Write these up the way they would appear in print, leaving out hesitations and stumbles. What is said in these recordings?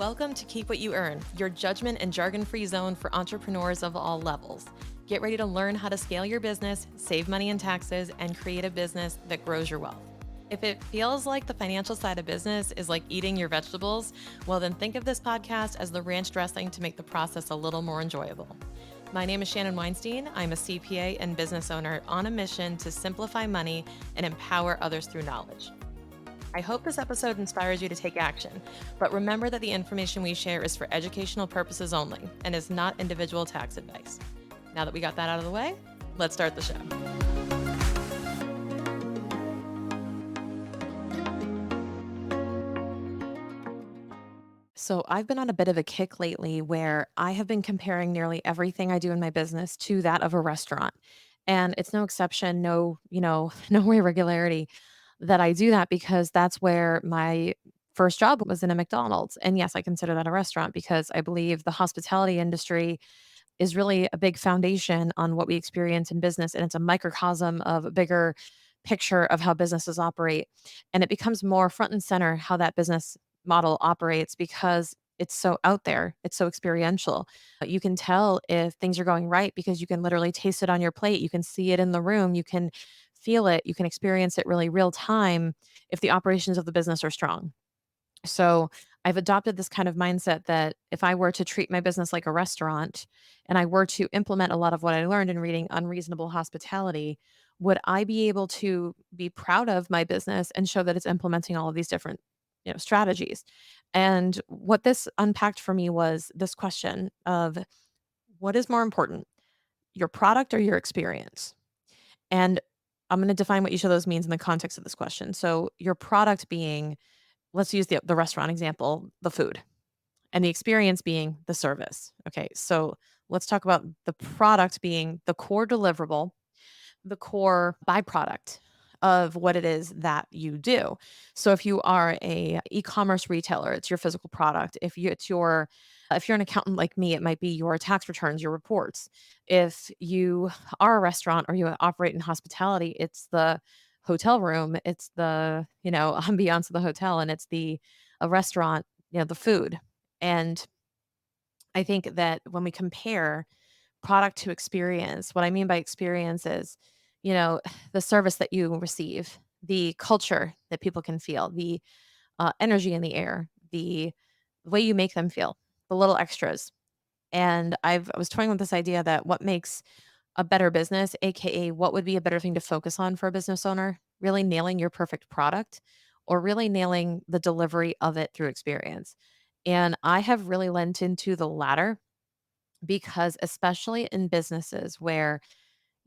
Welcome to Keep What You Earn, your judgment and jargon free zone for entrepreneurs of all levels. Get ready to learn how to scale your business, save money in taxes, and create a business that grows your wealth. If it feels like the financial side of business is like eating your vegetables, well, then think of this podcast as the ranch dressing to make the process a little more enjoyable. My name is Shannon Weinstein. I'm a CPA and business owner on a mission to simplify money and empower others through knowledge. I hope this episode inspires you to take action, but remember that the information we share is for educational purposes only and is not individual tax advice. Now that we got that out of the way, let's start the show. So, I've been on a bit of a kick lately where I have been comparing nearly everything I do in my business to that of a restaurant. And it's no exception, no irregularity that I do that because that's where my first job was in a McDonald's. And yes, I consider that a restaurant because I believe the hospitality industry is really a big foundation on what we experience in business. And it's a microcosm of a bigger picture of how businesses operate. And it becomes more front and center how that business model operates because it's so out there, it's so experiential. You can tell if things are going right because you can literally taste it on your plate. You can see it in the room. You can feel it. You can experience it really real time if the operations of the business are strong. So I've adopted this kind of mindset that if I were to treat my business like a restaurant and I were to implement a lot of what I learned in reading Unreasonable Hospitality, would I be able to be proud of my business and show that it's implementing all of these different, strategies? And what this unpacked for me was this question of what is more important, your product or your experience? And I'm going to define what each of those means in the context of this question. So your product being, let's use the restaurant example, the food, and the experience being the service. Okay, so let's talk about the product being the core deliverable, the core byproduct of what it is that you do. So if you are a e-commerce retailer, it's your physical product. If you're an accountant like me, it might be your tax returns, your reports. If you are a restaurant or you operate in hospitality, it's the hotel room, it's the, ambiance of the hotel, and it's the a restaurant, the food. And I think that when we compare product to experience, what I mean by experience is, you know, the service that you receive, the culture that people can feel, the energy in the air, the way you make them feel, the little extras. And I was toying with this idea that what makes a better business, AKA what would be a better thing to focus on for a business owner, really nailing your perfect product or really nailing the delivery of it through experience. And I have really lent into the latter because especially in businesses where,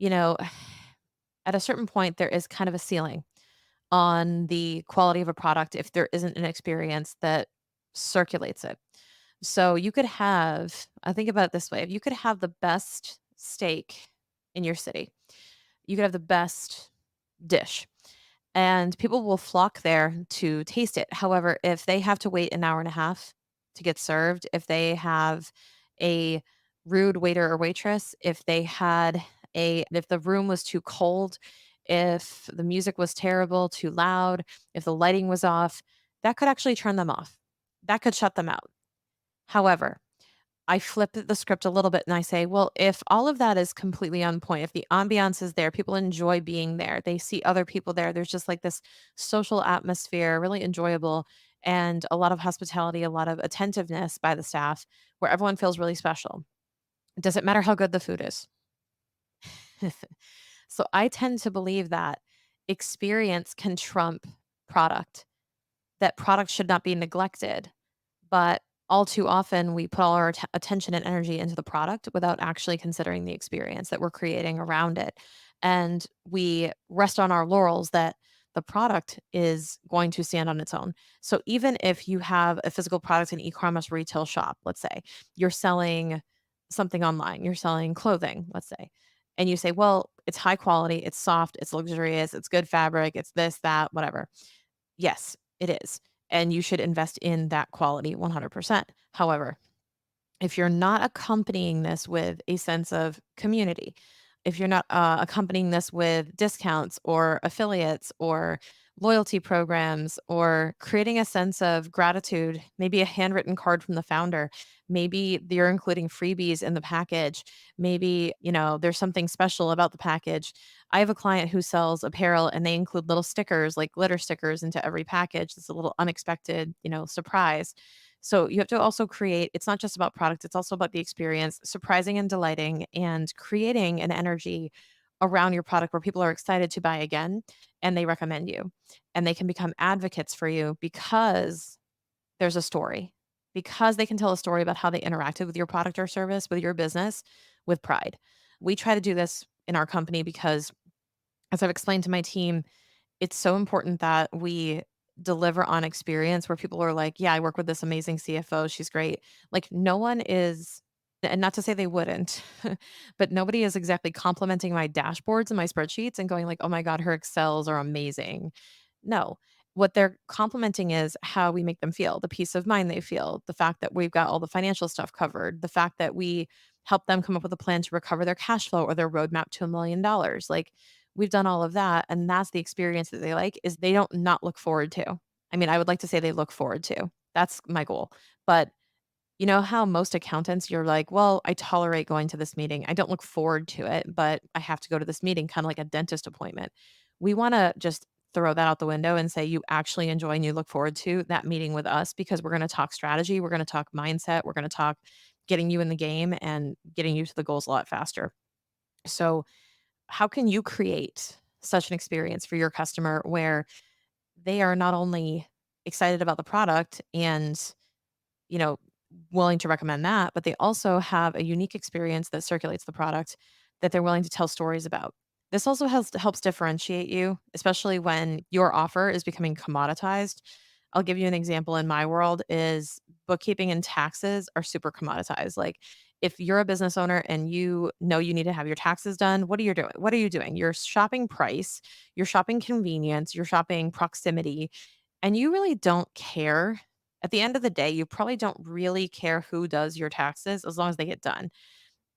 you know, at a certain point there is kind of a ceiling on the quality of a product if there isn't an experience that circulates it. So you could have, I think about it this way, if you could have the best steak in your city, you could have the best dish and people will flock there to taste it. However, if they have to wait an hour and a half to get served, if they have a rude waiter or waitress, if the room was too cold, if the music was terrible, too loud, if the lighting was off, that could actually turn them off. That could shut them out. However, I flip the script a little bit and I say, well, if all of that is completely on point, if the ambiance is there, people enjoy being there, they see other people there, there's just like this social atmosphere, really enjoyable, and a lot of hospitality, a lot of attentiveness by the staff where everyone feels really special. Does it matter how good the food is? So I tend to believe that experience can trump product, that product should not be neglected. But all too often, we put all our attention and energy into the product without actually considering the experience that we're creating around it. And we rest on our laurels that the product is going to stand on its own. So even if you have a physical product in e-commerce retail shop, let's say you're selling something online, you're selling clothing, let's say, and you say, well, it's high quality, it's soft, it's luxurious, it's good fabric, it's this, that, whatever. Yes, it is. And you should invest in that quality 100%. However, if you're not accompanying this with a sense of community, if you're not accompanying this with discounts or affiliates or loyalty programs or creating a sense of gratitude, maybe a handwritten card from the founder, maybe you're including freebies in the package, maybe, there's something special about the package. I have a client who sells apparel and they include little stickers, like glitter stickers into every package. It's a little unexpected, surprise. So you have to also create, it's not just about product, it's also about the experience, surprising and delighting and creating an energy around your product where people are excited to buy again and they recommend you and they can become advocates for you because there's a story, because they can tell a story about how they interacted with your product or service, with your business, with pride. We try to do this in our company because, as I've explained to my team, it's so important that we deliver on experience where people are like, "Yeah, I work with this amazing CFO, she's great." Like, no one is, and not to say they wouldn't, but nobody is exactly complimenting my dashboards and my spreadsheets and going like, "Oh my god, her Excels are amazing." No. What they're complimenting is how we make them feel, the peace of mind they feel, the fact that we've got all the financial stuff covered, the fact that we help them come up with a plan to recover their cash flow or their roadmap to $1,000,000. Like, we've done all of that, and that's the experience that they like, is they don't not look forward to. I mean, I would like to say they look forward to. That's my goal. But you know how most accountants, you're like, "Well, I tolerate going to this meeting. I don't look forward to it, but I have to go to this meeting," kinda like a dentist appointment. We wanna just throw that out the window and say, "You actually enjoy and you look forward to that meeting with us because we're gonna talk strategy, we're gonna talk mindset, we're gonna talk getting you in the game and getting you to the goals a lot faster." So, how can you create such an experience for your customer where they are not only excited about the product and, you know, willing to recommend that, but they also have a unique experience that circulates the product that they're willing to tell stories about. This also helps differentiate you, especially when your offer is becoming commoditized. I'll give you an example in my world is bookkeeping and taxes are super commoditized. Like, if you're a business owner and you know you need to have your taxes done, what are you doing? What are you doing? You're shopping price, you're shopping convenience, you're shopping proximity, and you really don't care. At the end of the day, you probably don't really care who does your taxes as long as they get done.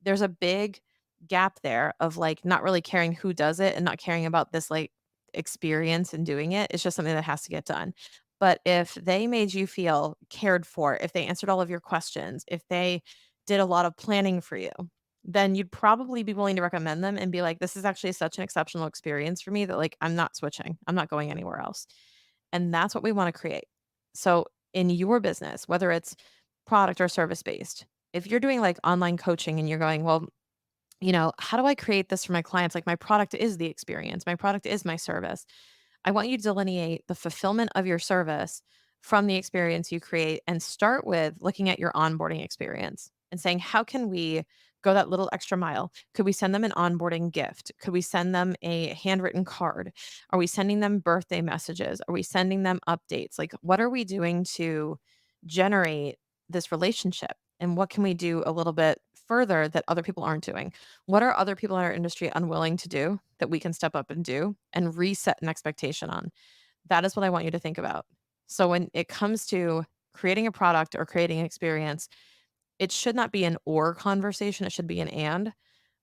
There's a big gap there of, like, not really caring who does it and not caring about this, like, experience in doing it. It's just something that has to get done. But if they made you feel cared for, if they answered all of your questions, if they did a lot of planning for you, then you'd probably be willing to recommend them and be like, "This is actually such an exceptional experience for me that, like, I'm not switching. I'm not going anywhere else." And that's what we wanna create. So, in your business, whether it's product or service based, if you're doing, like, online coaching and you're going, "Well, how do I create this for my clients? Like, my product is the experience. My product is my service." I want you to delineate the fulfillment of your service from the experience you create and start with looking at your onboarding experience and saying, how can we go that little extra mile? Could we send them an onboarding gift? Could we send them a handwritten card? Are we sending them birthday messages? Are we sending them updates? Like, what are we doing to generate this relationship? And what can we do a little bit further that other people aren't doing? What are other people in our industry unwilling to do that we can step up and do and reset an expectation on? That is what I want you to think about. So when it comes to creating a product or creating an experience, it should not be an or conversation, it should be an and.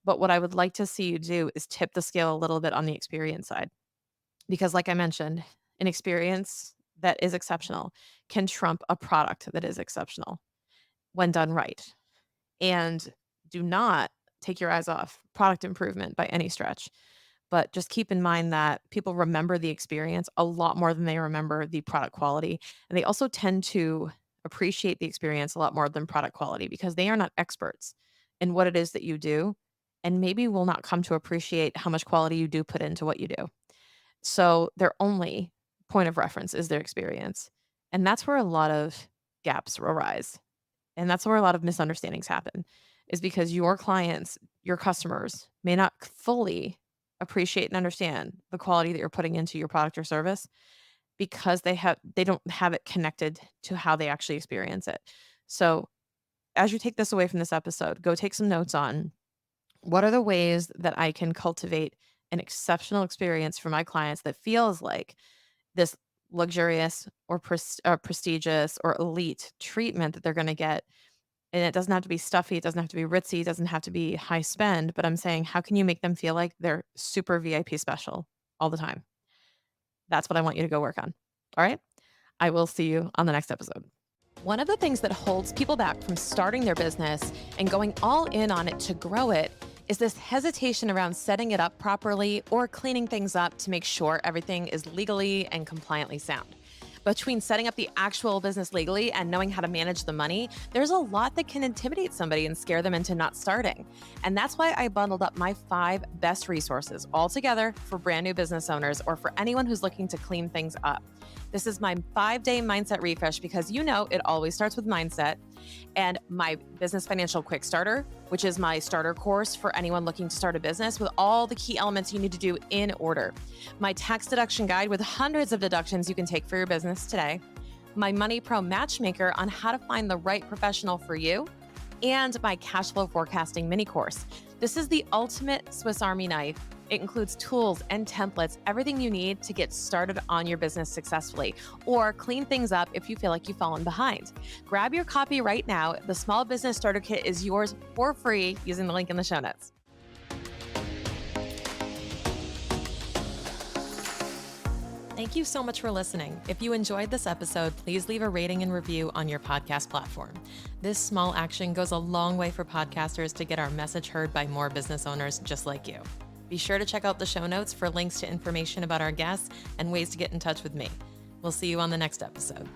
But what I would like to see you do is tip the scale a little bit on the experience side. Because like I mentioned, an experience that is exceptional can trump a product that is exceptional when done right. And do not take your eyes off product improvement by any stretch. But just keep in mind that people remember the experience a lot more than they remember the product quality. And they also tend to appreciate the experience a lot more than product quality because they are not experts in what it is that you do. And maybe will not come to appreciate how much quality you do put into what you do. So their only point of reference is their experience. And that's where a lot of gaps arise. And that's where a lot of misunderstandings happen, is because your clients, your customers may not fully appreciate and understand the quality that you're putting into your product or service because they don't have it connected to how they actually experience it. So, as you take this away from this episode, go take some notes on what are the ways that I can cultivate an exceptional experience for my clients that feels like this luxurious or prestigious or elite treatment that they're going to get, And it doesn't have to be stuffy, it doesn't have to be ritzy, it doesn't have to be high spend, but I'm saying, how can you make them feel like they're super VIP special all the time? That's what I want you to go work on. All right? I will see you on the next episode. One of the things that holds people back from starting their business and going all in on it to grow it is this hesitation around setting it up properly or cleaning things up to make sure everything is legally and compliantly sound. Between setting up the actual business legally and knowing how to manage the money, there's a lot that can intimidate somebody and scare them into not starting. And that's why I bundled up my 5 best resources all together for brand new business owners or for anyone who's looking to clean things up. This is my 5-day mindset refresh because it always starts with mindset. And my business financial quick starter, which is my starter course for anyone looking to start a business with all the key elements you need to do in order. My tax deduction guide with hundreds of deductions you can take for your business today. My Money Pro matchmaker on how to find the right professional for you. And my cash flow forecasting mini course. This is the ultimate Swiss Army knife. It includes tools and templates, everything you need to get started on your business successfully or clean things up if you feel like you've fallen behind. Grab your copy right now. The Small Business Starter Kit is yours for free using the link in the show notes. Thank you so much for listening. If you enjoyed this episode, please leave a rating and review on your podcast platform. This small action goes a long way for podcasters to get our message heard by more business owners just like you. Be sure to check out the show notes for links to information about our guests and ways to get in touch with me. We'll see you on the next episode.